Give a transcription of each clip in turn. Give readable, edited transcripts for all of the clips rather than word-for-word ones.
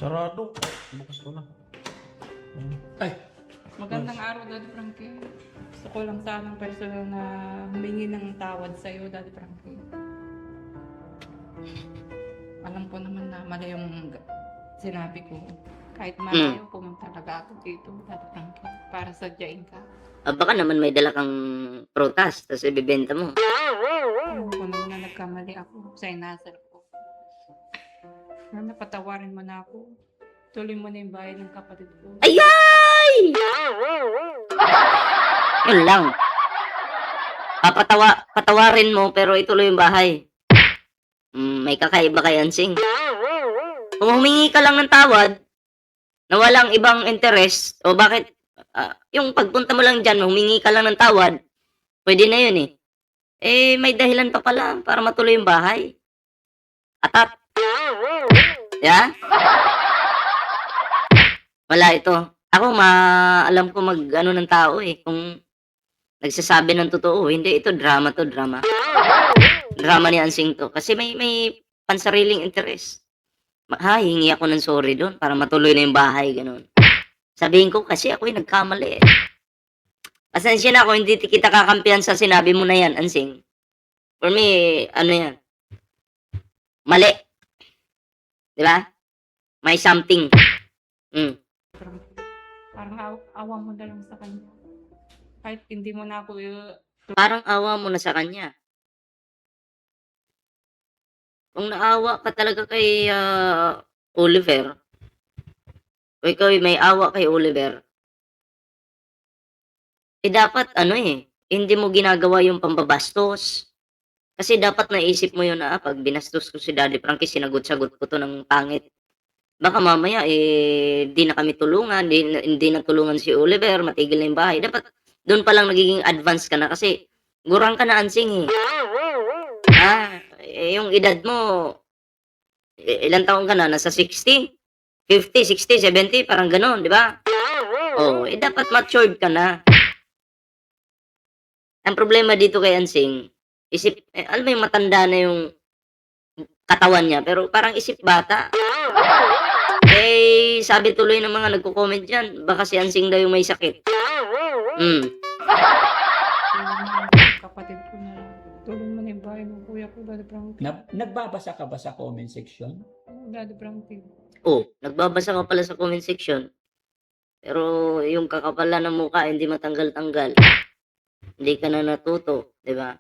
Sarado. Bukas ko na. Ay, Magandang araw, Daddy Frankie. Gusto ko lang sanang personal na humingi ng tawad sa iyo, Daddy Frankie. Alam ko naman na mali yung sinabi ko. Kahit malayo, pumunta talaga ako dito, Daddy Frankie, para sadyain ka. Baka naman may dala kang prutas, tapos ibibenta mo. Alam ko naman na nagkamali ako sa inasal ko. Sana patawarin mo na ako. Tuloy mo na yung bahay ng kapatid ko. Ayay! Yun lang. Patawarin mo, pero ituloy yung bahay. May kakaiba kay Ansing. Kung humingi ka lang ng tawad, na walang ibang interest, o bakit, yung pagpunta mo lang dyan, humingi ka lang ng tawad, pwede na yun eh. May dahilan pa pala para matuloy yung bahay. Atat. Yeah? Wala ito. Ako, alam ko mag-ano ng tao eh. Kung nagsasabi ng totoo, hindi ito drama to, drama. Drama ni Ansing to. Kasi may pansariling interest. Hingi ako ng sorry doon para matuloy na yung bahay, ganun. Sabihin ko kasi ako nagkamali eh. Pasensya na ako, hindi kita kakampihan sa sinabi mo na yan, Ansing. For me, ano yan? Mali. Di ba? May something. Parang awa mo na lang sa kanya. Kahit hindi mo na ako Parang awa mo na sa kanya. Kung naawa ka talaga kay Oliver, o ikaw may awa kay Oliver, dapat hindi mo ginagawa yung pambabastos. Kasi dapat naisip mo yun na pag binastos ko si Daddy Frankie, sinagot-sagot ko to ng pangit. Baka mamaya di na kami tulungan, hindi na tulungan si Oliver, matigil na yung bahay. Dapat doon pa lang nagiging advance ka na kasi gurang ka na, Ansing eh. Yung edad mo, ilang taon ka na? Nasa 60? 50, 60, 70, parang ganon, di ba? Dapat matured ka na. Ang problema dito kay Ansing, alam mo yung matanda na yung katawan niya, pero parang isip bata. Sabi tuloy ng mga nagko-comment dyan, baka si Ansing daw yung may sakit. tulong ng kapatid ko na tulong mo na yung bahay ng kuya ko, Daddy Frankie. nagbabasa ka ba sa comment section? Daddy Frankie. Nagbabasa ka pala sa comment section. Pero yung kakapalan ng mukha, hindi matanggal-tanggal. Hindi ka na natuto, di ba?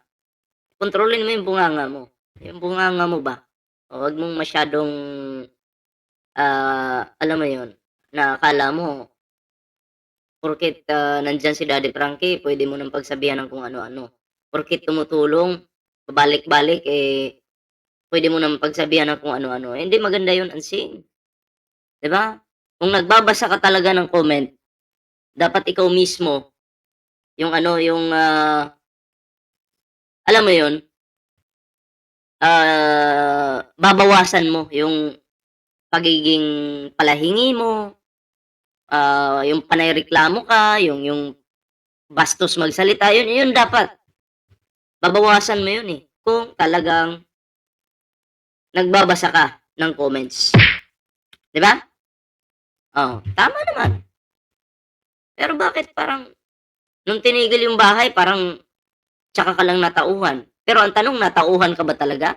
Kontrolin mo yung bunganga mo. Yung bunganga mo ba? Huwag mong masyadong, alam mo yun, na akala mo, porket nandyan si Daddy Frankie, pwede mo nang pagsabihan ng kung ano-ano. Porket tumutulong, babalik-balik, pwede mo nang pagsabihan ng kung ano-ano. Hindi maganda yun, Ansing. Diba? Kung nagbabasa ka talaga ng comment, dapat ikaw mismo, yung alam mo yun, babawasan mo yung pagiging palahingi mo, yung panayreklamo ka, yung bastos magsalita, yun dapat. Babawasan mo yun eh. Kung talagang nagbabasa ka ng comments. Diba? Tama naman. Pero bakit parang, nung tinigil yung bahay, parang tsaka ka lang natauhan. Pero ang tanong, natauhan ka ba talaga?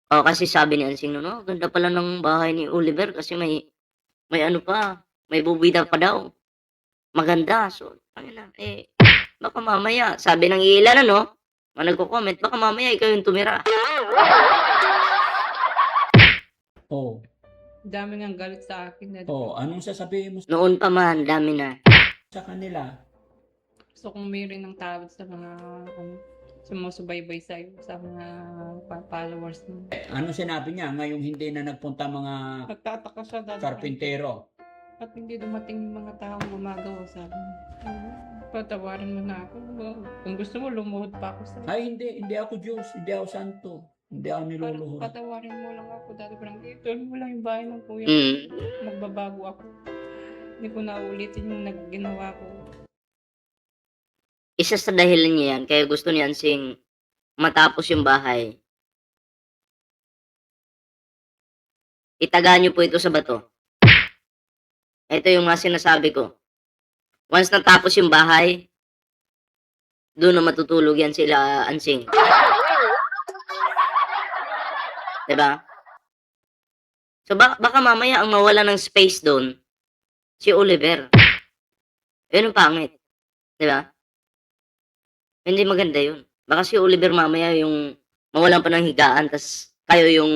Kasi sabi ni Ansing no, ganda pala ng bahay ni Oliver kasi may ano pa, may bubida pa daw. Maganda. So, baka mamaya, sabi ng ilan nagko-comment, baka mamaya ikaw yung tumira. Oh, Dami ngang galit sa akin, Daddy. anong sasabihin mo Noon pa man, dami na. sa kanila? Gusto kong humingi ng tawad sa mga sumusubaybay sa iyo, sa mga followers mo. Ano sinabi niya ngayong hindi na nagpunta mga Nagtataka siya, Daddy. karpintero? At hindi dumating yung mga taong gumagawa sa akin. Patawarin mo na ako. Kung gusto mo, lumuhod pa ako sa iyo. Ay, hindi ako Diyos, hindi ako santo, hindi ako niluluhod. Patawarin mo lang ako, Daddy Frankie. Tuloy mo lang yung bahay ng kuya. Magbabago ako. Hindi ko na ulitin yung ginawa ko. Isa sa dahilan niya yan, kaya gusto ni Ansing matapos yung bahay, itaga niyo po ito sa bato. Ito yung mga sinasabi ko. Once natapos yung bahay, doon na matutulog yan sila Ansing. Diba? So baka mamaya ang mawala ng space doon, si Oliver. Yun ang pangit. Diba? Hindi maganda yun. Baka si Oliver mamaya yung mawalan pa ng higaan, tas kayo yung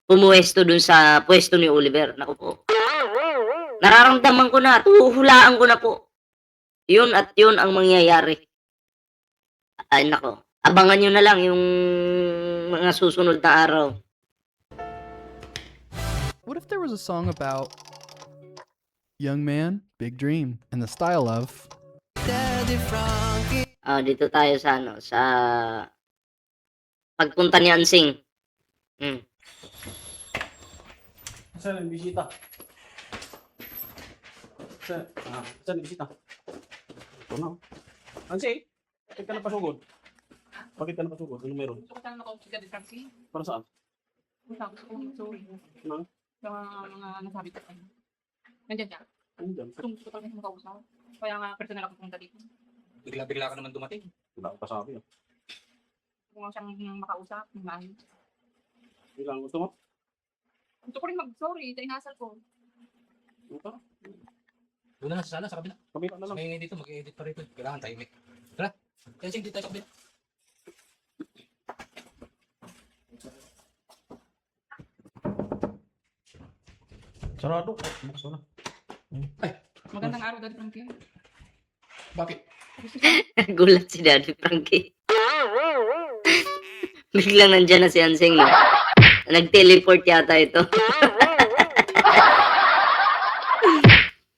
pumuwesto dun sa pwesto ni Oliver. Naku po. Nararamdaman ko na, huhulaan ko na po. Yun at yun ang mangyayari. Ay nako, abangan nyo na lang yung mga susunod na araw. What if there was a song about young man, big dream, in the style of Dito tayo sa sa pagpunta ni Ansing. Saan ang bisita? Saan ang bisita? Ito na. Ansi, bakit ka na pasugod? Bakit ka na pasugod? Ano meron? Gusto ko sana makausap si Frankie. Para saan? Gusto ko sorry. Nang? Sa mga nasabi ko sa'yo. Nandiyan siya. Ano dyan? Gusto ko talaga makausap. Kaya nga personal ako pumunta dito. Bigla-bigla ka naman dumating. Wala akong pasabi. Gusto ko siyang makausap. Maayos. Ilang gusto mo? Gusto ko rin mag-sorry sa inasal ko. Ano ka? Doon na lang sa sala, sa kabila. Kabila na lang. May dito, mag-edit pa rito. Kailangan tahimik. Tara, yan dito tayo sa kabila. Sarado. Bukas na. Magandang araw, Dad Frankie. Bakit? Gulat si Daddy Frankie. Biglang nandyan na si Ansing. No? Nag-teleport yata ito.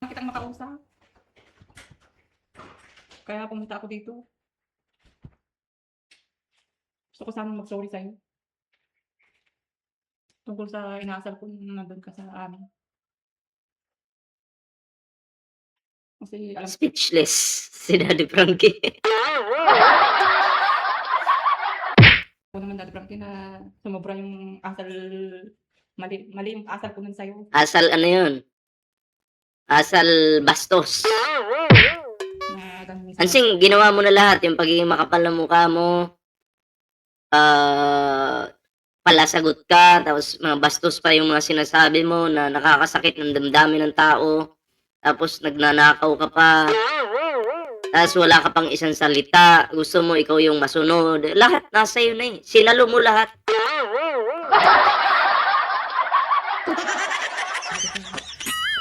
Kitang makausap. Kaya pumunta ako dito. Gusto ko sana mag-sorry sa'yo. Tungkol sa inaasal ko nung nandun ka sa amin. Kasi alam ko, Speechless si Daddy Frankie. naman Dad Frankie na sumobra yung asal, mali yung asal ko nun sa'yo. Asal ano yun? Asal bastos. Na ganun Ansing, ginawa mo na lahat. Yung pagiging makapal na mukha mo. Palasagot ka. Tapos mga bastos pa yung mga sinasabi mo na nakakasakit ng damdamin ng tao. Tapos nagnanakaw ka pa. Tapos wala ka pang isang salita. Gusto mo ikaw yung masunod. Lahat nasa iyo na eh. Sinalo mo lahat.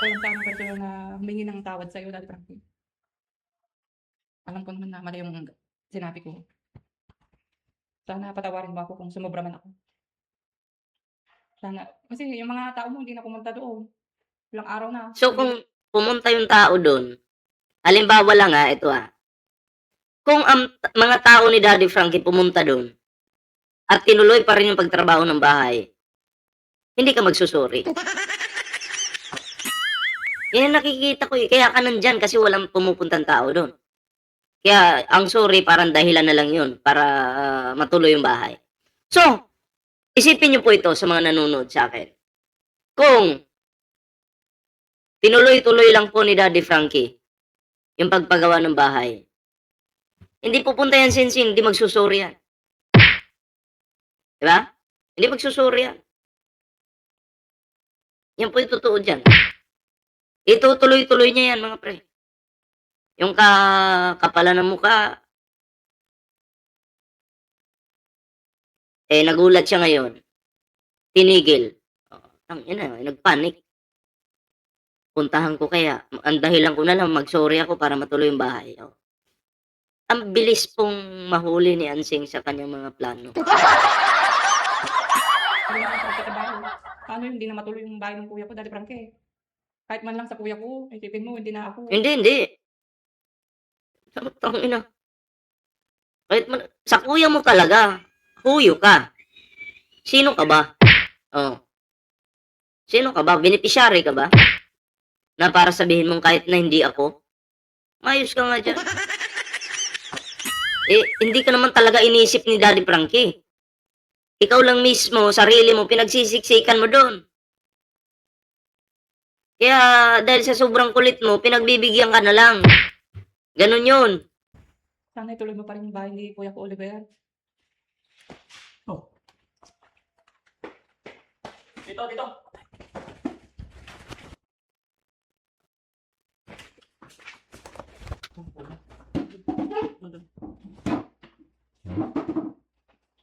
Ako yung tamang personal na humingi ng tawad sa'yo, Dad Frankie. Alam ko naman na mali yung sinabi ko. Sana patawarin mo ako kung sumobra man ako. Sana. Kasi yung mga tao mo hindi na pumunta doon. Ilang araw na. So kung pumunta yung tao doon, halimbawa lang ito kung ang mga tao ni Daddy Frankie pumunta doon at tinuloy pa rin yung pagtrabaho ng bahay, hindi ka magsusuri. Yan ang nakikita ko eh. Kaya ka nandyan kasi walang pumupuntang tao doon. Kaya ang sorry parang dahilan na lang yun para matuloy yung bahay. So, isipin niyo po ito sa mga nanonood sa akin. Kung tinuloy-tuloy lang po ni Daddy Frankie yung pagpagawa ng bahay, hindi pupunta yan Sinsin, hindi magsusuri yan. Diba? Hindi magsusuri yan. Yan po yung totoo dyan. Itutuloy-tuloy niya yan mga pre. Yung kapalan ng mukha, nagulat siya ngayon. Tinigil. Nagpanik. Puntahan ko kaya. Ang dahilan ko na lang, mag-sorry ako para matuloy yung bahay. Ang bilis pong mahuli ni Ansing sa kanyang mga plano. Paano yung hindi na matuloy yung bahay ng kuya ko, Daddy Frankie? Kahit man lang sa kuya ko, isipin mo, hindi na ako. Hindi. Tangina. Kahit man, sa kuya mo talaga, huyo ka. Sino ka ba? Oh. Sino ka ba? Beneficiary ka ba? Na para sabihin mong kahit na hindi ako? Mayos ka nga dyan. Hindi ka naman talaga inisip ni Daddy Frankie. Ikaw lang mismo, sarili mo, pinagsisiksikan mo doon. Kaya dahil sa sobrang kulit mo, pinagbibigyan ka na lang. Ganun yun. Sana ituloy mo pa rin yung bahay ni Kuya ko Oliver. Oh. Dito, dito.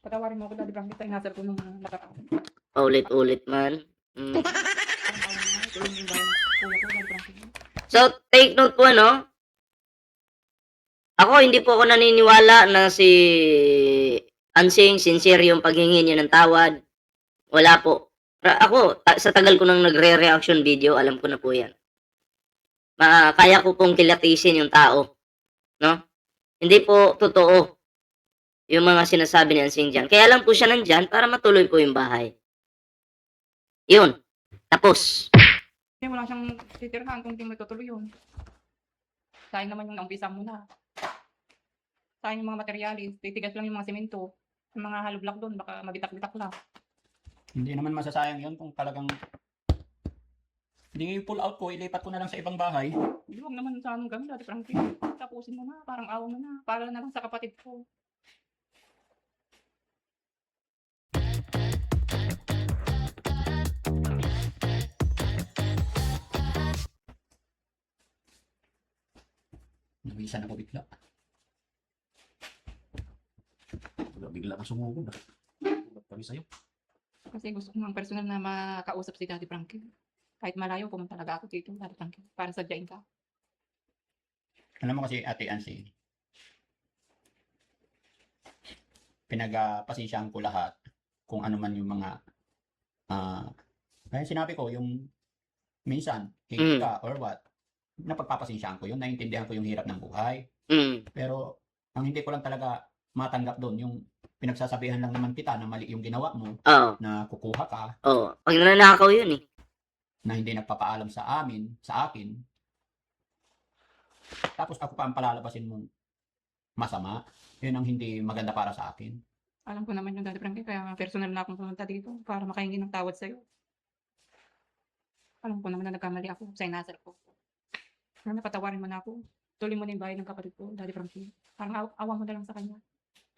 Patawarin mo ako, Daddy Frankie, sa inasal ko nung nakaraan. Paulit-ulit man. Mm. Parang ayaw mo na, ituloy mo yung bahay ni Kuya ko, Daddy Frankie. So, take note po, ano? Ako, hindi po ako naniniwala na si Ansing, sincere yung paghingi niya ng tawad. Wala po. Ako, sa tagal ko nang nagre-reaction video, alam ko na po yan. Kaya ko pong kilatisin yung tao. No? Hindi po totoo yung mga sinasabi ni Ansing dyan. Kaya lang po siya nandyan para matuloy po yung bahay. Yun. Tapos. Kasi wala siyang titirhan kung di mo itutuloy yun. Sayang naman yung naumpisa mo na. Sayang yung mga materialis. Titigas lang yung mga semento. Yung mga hollow block doon, baka mabitak-bitak lang. Hindi naman masasayang yun kung talagang hindi pull out ko, ilipat ko na lang sa ibang bahay. Hindi, huwag naman sa anong gamit, Daddy Frankie. Tapusin mo na, parang awa mo na. Para na lang sa kapatid ko. Nawisan ako bigla. Bigla kang sumugod. Ba't kami sa'yo? Kasi gusto ko ng personal na makausap si Daddy Frankie. Kahit malayo, pumunta talaga ako dito, Daddy Frankie. Para sadyain ka. Alam mo kasi, Ate Ansi, pinagpasensyahan ko lahat kung ano man yung mga kaya sinabi ko, yung minsan, hate ka or what, napagpapasensyahan ko yun, naiintindihan ko yung hirap ng buhay. Pero, ang hindi ko lang talaga matanggap doon, yung pinagsasabihan lang naman kita na mali yung ginawa mo, Oo. na kukuha ka, Oo. Pag nanakaw yun eh. na hindi nagpapaalam sa akin, tapos ako pa ang palalabasin mong masama, yun ang hindi maganda para sa akin. Alam ko naman yung Daddy Frankie, kaya personal na akong pumunta dito para makahingi ng tawad sa'yo. Alam ko naman na nagkamali ako sa inasal ko. Sana patawarin mo na ako. Tuloy mo na yung bahay ng kapatid ko, Daddy Frankie. Parang awa mo na lang sa kanya.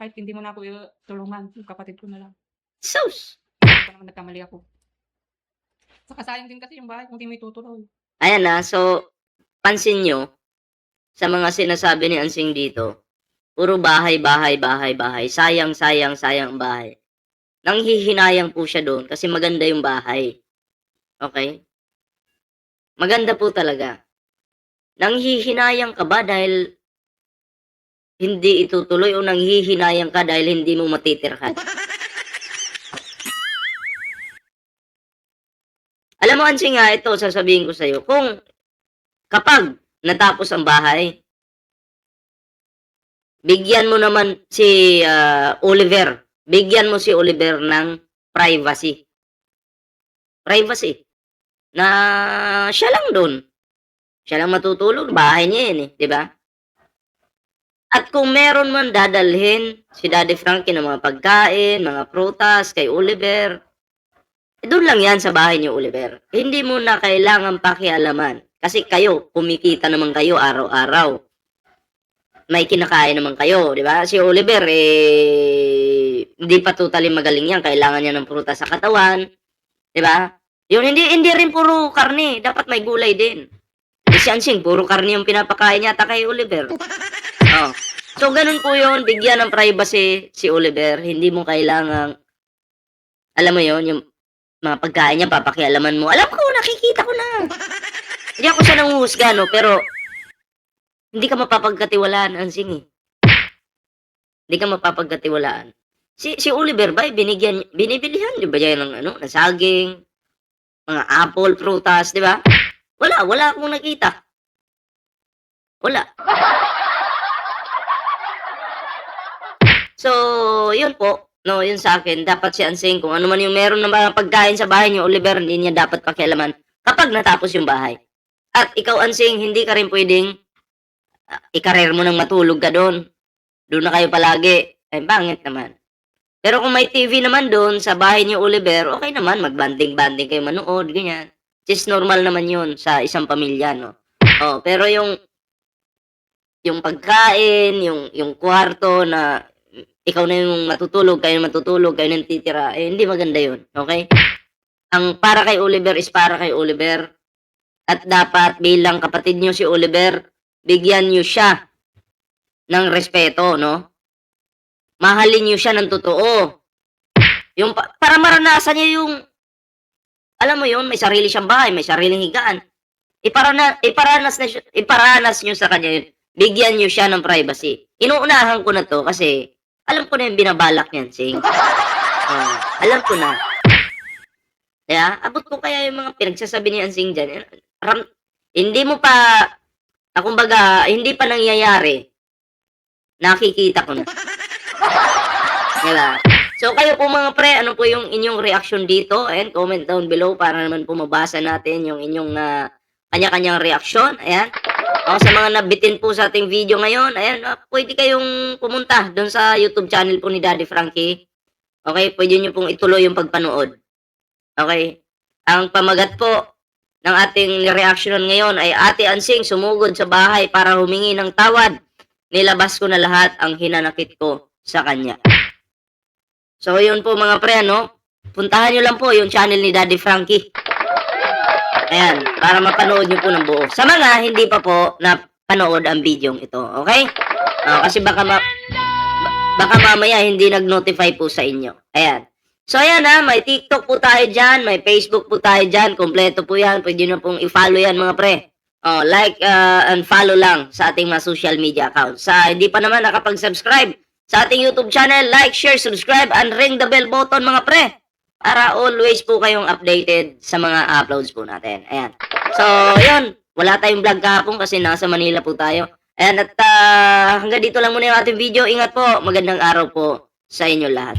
Kahit hindi mo na ako tulungan, yung kapatid ko na lang. Sus! Alam ko naman nagkamali ako. Saka sayang din kasi yung bahay kung di mo itutuloy. Ayan na, so, pansin nyo, sa mga sinasabi ni Ansing dito, puro bahay, bahay, bahay, bahay. Sayang, sayang, sayang ang bahay. Nanghihinayang po siya doon kasi maganda yung bahay. Okay? Maganda po talaga. Nanghihinayang ka ba dahil hindi itutuloy o nanghihinayang ka dahil hindi mo matitirhan? Alam mo, Ansing nga, ito, sasabihin ko sa'yo, kung kapag natapos ang bahay, bigyan mo naman si Oliver, bigyan mo si Oliver ng privacy. Privacy. Na siya lang doon. Siya lang matutulog, bahay niya yun eh, di ba? At kung meron man dadalhin si Daddy Frankie ng mga pagkain, mga prutas kay Oliver, doon lang yan sa bahay niyo, Oliver. Hindi mo na kailangan pakialaman. Kasi kayo, kumikita naman kayo araw-araw. May kinakain naman kayo, di ba? Si Oliver, hindi pa totally magaling yan. Kailangan niya ng prutas sa katawan. Di ba? Yun, hindi rin puro karne. Dapat may gulay din. Si Ansing, puro karne yung pinapakain niya kay Oliver. Oh. So, ganun po yun. Bigyan ng privacy si Oliver. Hindi mo kailangan, alam mo yun, yung mga pagkain niya, papakialaman mo. Alam ko, nakikita ko na. Hindi ako siya nanguhusga, no? Pero, hindi ka mapapagkatiwalaan, Ansing, eh. Hindi ka mapapagkatiwalaan. Si Oliver ba, binibilihan, di ba yan ng, ng saging, mga apple, prutas, di ba? Wala akong nakita. Wala. So, yun po. No, yun sa akin. Dapat si Ansing, kung ano man yung meron ng mga pagkain sa bahay niyo, Oliver, hindi niya dapat pakialaman kapag natapos yung bahay. At ikaw, Ansing, hindi ka rin pwedeng ikarer mo nang matulog ka doon. Doon na kayo palagi. Ay, bangit naman. Pero kung may TV naman doon sa bahay niyo, Oliver, okay naman, magbanding-banding kayo manood, ganyan. which is normal naman yun sa isang pamilya, no? Oh, pero yung pagkain, yung kwarto na ikaw na yung matutulog, kayo na yung titira, eh, hindi maganda yun, okay? Ang para kay Oliver is para kay Oliver. At dapat bilang kapatid nyo si Oliver, bigyan nyo siya ng respeto, no? Mahalin nyo siya ng totoo. Yung para maranasan niya yung, alam mo yun, may sarili siyang bahay, may sariling higaan. Iparanas nyo sa kanya yun. Bigyan nyo siya ng privacy. Inuunahan ko na to kasi alam ko na yung binabalak niyan, Sing. Alam ko na. Kaya, abot ko kaya yung mga pinagsasabi ni Ansing dyan. Hindi mo pa, kumbaga, hindi pa nangyayari. Nakikita ko na. Diba? So, kayo po mga pre, ano po yung inyong reaction dito? And comment down below para naman po mabasa natin yung inyong kanya-kanyang reaction. Ayan. O, sa mga nabitin po sa ating video ngayon, ayan, pwede kayong pumunta doon sa YouTube channel po ni Daddy Frankie. Okay, pwede nyo pong ituloy yung pagpanood. Okay. Ang pamagat po ng ating reaction ngayon ay Ate Ansing sumugod sa bahay para humingi ng tawad. Nilabas ko na lahat ang hinanakit ko sa kanya. So, yun po mga pre, no? Puntahan nyo lang po yung channel ni Daddy Frankie. Ayan, para mapanood nyo po ng buo. Sa mga hindi pa po napanood ang video ito, okay? Kasi baka mamaya hindi nag-notify po sa inyo. Ayan. So, ayan may TikTok po tayo dyan, may Facebook po tayo dyan, kompleto po yan. Pwede nyo pong i-follow yan mga pre. Like and follow lang sa ating mga social media accounts. Sa hindi pa naman nakapag-subscribe sa ating YouTube channel, like, share, subscribe, and ring the bell button mga pre. Para always po kayong updated sa mga uploads po natin. Ayan. So, yun. Wala tayong vlog kahapon kasi nasa Manila po tayo. Ayan, at hanggang dito lang muna yung ating video. Ingat po. Magandang araw po sa inyo lahat.